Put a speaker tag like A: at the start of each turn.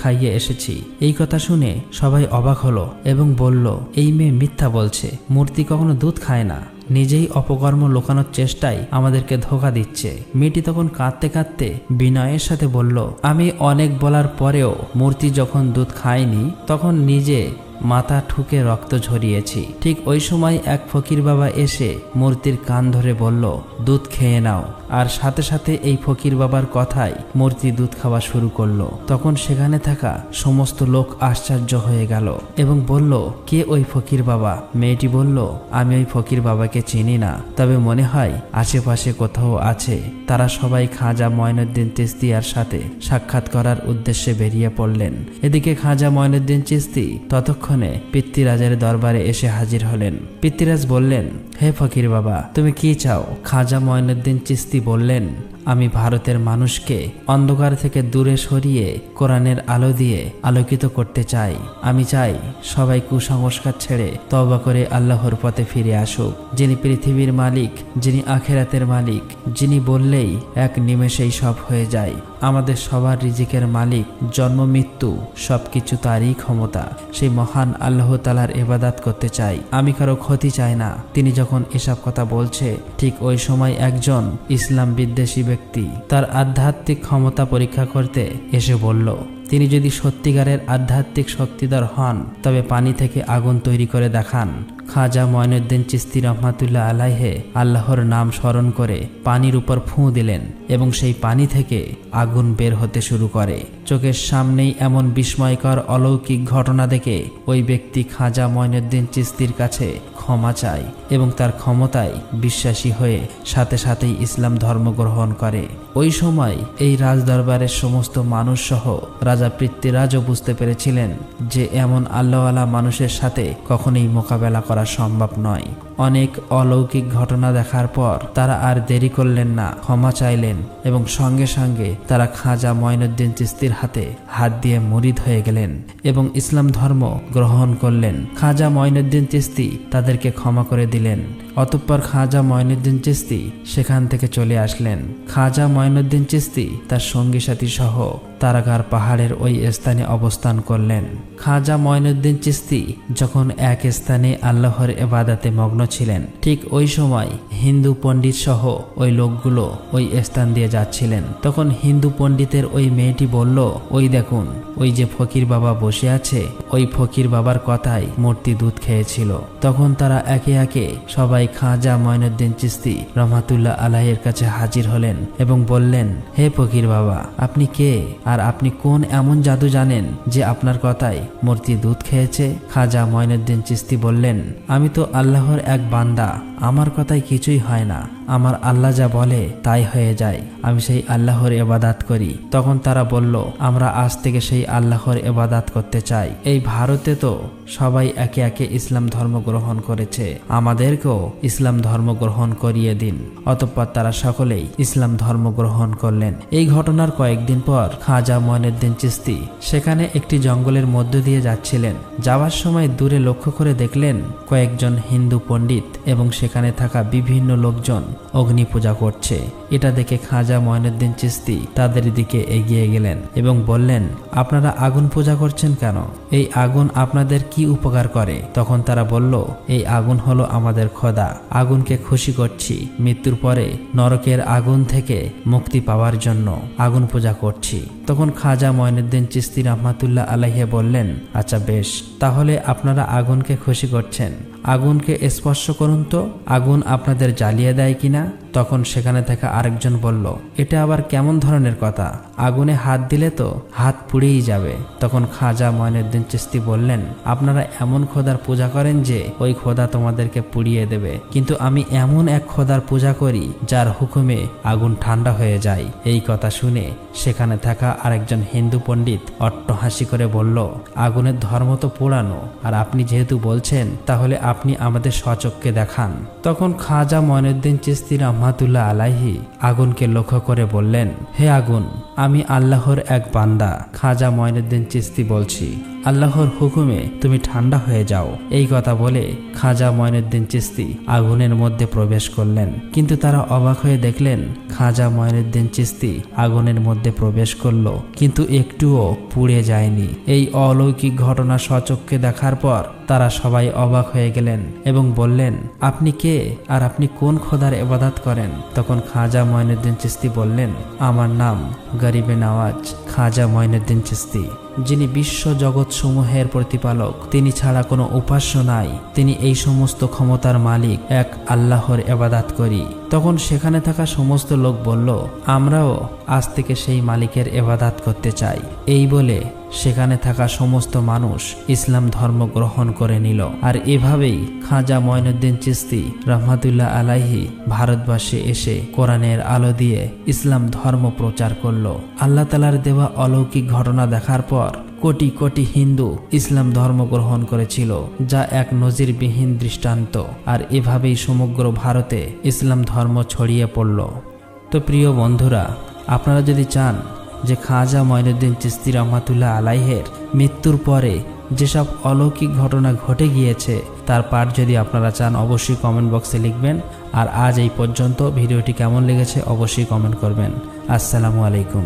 A: খাইয়ে এসেছি। এই কথা শুনে সবাই অবাক হলো এবং বলল, এই মেয়ে মিথ্যা বলছে, মূর্তি কখনো দুধ খায় না, নিজেই অপকর্ম লুকানোর চেষ্টায় আমাদেরকে ধোঁকা দিচ্ছে। মেয়েটি তখন কাঁদতে কাঁদতে বিনয়ের সাথে বলল, আমি অনেক বলার পরেও মূর্তি যখন দুধ খায়নি তখন নিজে মাথা ঠুকে রক্ত ঝরিয়েছি। ঠিক ওই সময় এক ফকির বাবা এসে মূর্তির কান ধরে বলল, দুধ খেয়ে নাও। আর সাথে সাথে এই ফকির বাবার কথায় মূর্তি দুধ খাওয়া শুরু করলো। তখন সেখানে থাকা সমস্ত লোক আশ্চর্য হয়ে গেল এবং বলল, কে ওই ফকির বাবা? মেয়েটি বলল, আমি ওই ফকির বাবাকে চিনি না, তবে মনে হয় আশেপাশে কোথাও আছে। তারা সবাই খাজা মঈনুদ্দিন চিশতিয়ার সাথে সাক্ষাৎ করার উদ্দেশ্যে বেরিয়ে পড়লেন। এদিকে খাজা মঈনুদ্দিন চিশতি ততক্ষণে পিতৃরাজের দরবারে এসে হাজির হলেন। পিতৃরাজ বললেন, হে ফকির বাবা, তুমি কি চাও? খাজা মঈনুদ্দিন চিশতি বললেন, আমি ভারতের মানুষকে অন্ধকার থেকে দূরে সরিয়ে কোরআনের আলো দিয়ে আলোকিত করতে চাই। আমি চাই সবাই কুসংস্কার ছেড়ে তওবা করে আল্লাহর পথে ফিরে আসুক, যিনি পৃথিবীর মালিক, যিনি আখেরাতের মালিক, যিনি বললেই এক নিমেষেই সব হয়ে যায়। আমাদের সবার রিজিকের মালিক, জন্ম মৃত্যু সবকিছু তারই ক্ষমতা। সেই মহান আল্লাহ তাআলার ইবাদত করতে চাই, আমি কারো ক্ষতি চাই না। তিনি যখন এসব কথা বলছে, ঠিক ওই সময় একজন ইসলাম বিদ্বেষী ব্যক্তি তার আধ্যাত্মিক ক্ষমতা পরীক্ষা করতে এসে বলল, তিনি যদি সত্যিকারের আধ্যাত্মিক শক্তিধর হন তবে পানি থেকে আগুন তৈরি করে দেখান। খাজা মঈনুদ্দিন চিশতি রহমাতুল্লাহ আলাইহে আল্লাহর নাম স্মরণ করে পানির উপর ফুঁ দিলেন এবং সেই পানি থেকে আগুন বের হতে শুরু করে। চোখের সামনেই এমন বিস্ময়কর অলৌকিক ঘটনা দেখে ওই ব্যক্তি খাজা মঈনুদ্দিন চিশতির কাছে ক্ষমা চায় এবং তার ক্ষমতায় বিশ্বাসী হয়ে সাথে সাথেই ইসলাম ধর্ম গ্রহণ করে। ওই সময় এই রাজদরবারের সমস্ত মানুষ সহ রাজা পৃথ্বীরাজও বুঝতে পেরেছিলেন যে এমন আল্লাহওয়ালা মানুষের সাথে কখনোই মোকাবেলা করা সম্ভব নয়। অনেক অলৌকিক ঘটনা দেখার পর তারা আর দেরি করলেন না, ক্ষমা চাইলেন এবং সঙ্গে সঙ্গে তারা খাজা মঈনুদ্দিন চিশতির হাতে হাত দিয়ে মুরিদ হয়ে গেলেন এবং ইসলাম ধর্ম গ্রহণ করলেন। খাজা মঈনুদ্দিন চিশতি তাদেরকে ক্ষমা করে দিলেন। অতঃপর খাজা মঈনুদ্দিন চিশতি সেখান থেকে চলে আসলেন। খাজা মঈনুদ্দিন চিশতি তার সঙ্গী সাথী সহ তারাগার পাহাড়ের ওই স্থানে অবস্থান করলেন। খাজা মঈনুদ্দিন চিশতি যখন এক স্থানে আল্লাহর ইবাদতে মগ্ন ছিলেন, ঠিক ওই সময় হিন্দু পণ্ডিত সহ ওই লোকগুলো ওই স্থান দিয়ে যাচ্ছিলেন। তখন হিন্দু পণ্ডিতের ওই মেয়েটি বলল, ওই দেখুন, ওই যে ফকির বাবা বসে আছে, ওই ফকির বাবার কথাই মূর্তি দুধ খেয়েছিল। তখন তারা একে একে সবাই খাজা মঈনুদ্দিন চিশতি রহমাতুল্লাহ আলাইহির কাছে হাজির হলেন এবং বললেন, হে ফকির বাবা, আপনি কে আর আপনি কোন এমন জাদু জানেন যে আপনার কথাই মূর্তি দুধ খেয়েছে? খাজা মঈনুদ্দিন চিশতি বললেন, আমি তো আল্লাহর এক বান্দা, আমার কথাই কিছুই হয় না, আমার আল্লাহ যা বলে তাই হয়ে যায়, আমি সেই আল্লাহর ইবাদত করি। তখন তারা বলল, আমরা আজ থেকে সেই আল্লাহর ইবাদত করতে চাই। এই ভারতে তো সবাই একে একে ইসলাম ধর্ম গ্রহণ করেছে, আমাদেরকেও ইসলাম ধর্ম গ্রহণ করিয়ে দিন। অতঃপর তারা সকলেই ইসলাম ধর্ম গ্রহণ করলেন। এই ঘটনার কয়েকদিন পর খাজা মঈনুদ্দিন চিশতি সেখানে একটি জঙ্গলের মধ্য দিয়ে যাচ্ছিলেন। যাওয়ার সময় দূরে লক্ষ্য করে দেখলেন কয়েকজন হিন্দু পণ্ডিত এবং সেখানে থাকা বিভিন্ন লোকজন অগ্নি পূজা করছে। এটা দেখে খাজা মঈনুদ্দিন চিশতি তাদের দিকে এগিয়ে গেলেন এবং বললেন, আপনারা আগুন পূজা করছেন কেন? এই আগুন আপনাদের কি উপকার করে? তখন তারা বলল, এই আগুন হলো আমাদের খোদা, আগুনকে খুশি করছি, মৃত্যুর পরে নরকের আগুন থেকে মুক্তি পাওয়ার জন্য আগুন পূজা করছি। তখন খাজা মঈনুদ্দিন চিশতি রহমাতুল্লাহ আলাইহি বললেন, আচ্ছা বেশ, তাহলে আপনারা আগুনকে খুশি করছেন, আগুনকে স্পর্শ করুন তো, আগুন আপনাদের জ্বালিয়ে দেয় কিনা? তখন সেখানে থাকা আরেকজন বলল, এটা আবার কেমন ধরনের কথা? আগুনে হাত দিলে তো হাত পুড়েই যাবে। তখন খাজা মঈনুদ্দিন চিশতি বললেন, আপনারা এমন খোদার পূজা করেন যে ওই খোদা তোমাদেরকে পুড়িয়ে দেবে, কিন্তু আমি এমন এক খোদার পূজা করি যার হুকুমে আগুন ঠান্ডা হয়ে যায়। এই কথা শুনে সেখানে থাকা আরেকজন হিন্দু পণ্ডিত অট্টহাসি করে বলল, আগুনের ধর্ম তো পোড়ানো, আর আপনি যেহেতু বলছেন তাহলে আপনি আমাদের স্বচক্ষে দেখান। তখন খাজা মঈনুদ্দিন চিশতি রহমাতুল্লাহ আলাইহি আগুনকে লক্ষ্য করে বললেন, হে আগুন, আমি আল্লাহর এক বান্দা খাজা মঈনুদ্দিন চিশতি বলছি, আল্লাহর হুকুমে তুমি ঠান্ডা হয়ে যাও। এই কথা বলে খাজা মঈনুদ্দিন চিশতি আগুনের মধ্যে প্রবেশ করলেন। কিন্তু তারা অবাক হয়ে দেখলেন খাজা মঈনুদ্দিন চিশতি আগুনের মধ্যে প্রবেশ করলো, কিন্তু একটুও পুড়ে যায়নি। এই অলৌকিক ঘটনা স্বচক্ষে দেখার পর তারা সবাই অবাক হয়ে গেলেন এবং বললেন, আপনি কে আর আপনি কোন খোদার ইবাদত করেন? তখন খাজা মঈনুদ্দিন চিশতি বললেন, আমার নাম গরিবে নওয়াজ খাজা মঈনুদ্দিন চিশতি, যিনি বিশ্ব জগৎ সমূহের প্রতিপালক, তিনি ছাড়া কোনো উপাস্য নাই, তিনি এই সমস্ত ক্ষমতার মালিক, এক আল্লাহর ইবাদত করি। তখন সেখানে থাকা সমস্ত লোক বলল, আমরাও আজ থেকে সেই মালিকের ইবাদত করতে চাই। এই বলে সেখানে থাকা সমস্ত মানুষ ইসলাম ধর্ম গ্রহণ করে নিল। আর এভাবেই খাজা মঈনুদ্দিন চিশতি রহমাতুল্লাহ আলাইহি ভারতবর্ষে এসে কোরআনের আলো দিয়ে ইসলাম ধর্ম প্রচার করলো। আল্লাহ তাআলার দেওয়া অলৌকিক ঘটনা দেখার পর কোটি কোটি হিন্দু ইসলাম ধর্ম গ্রহণ করেছিল, যা এক নজিরবিহীন দৃষ্টান্ত। আর এভাবেই সমগ্র ভারতে ইসলাম ধর্ম ছড়িয়ে পড়ল। তো প্রিয় বন্ধুরা, আপনারা যদি চান যে খাজা মঈনুদ্দিন চিশতি রহমাতুল্লাহ আলাইহের মৃত্যুর পরে যেসব অলৌকিক ঘটনা ঘটে গিয়েছে তার পাঠ যদি আপনারা চান, অবশ্যই কমেন্ট বক্সে লিখবেন। আর আজ এই পর্যন্ত ভিডিওটি কেমন লেগেছে অবশ্যই কমেন্ট করবেন। আসসালামু আলাইকুম।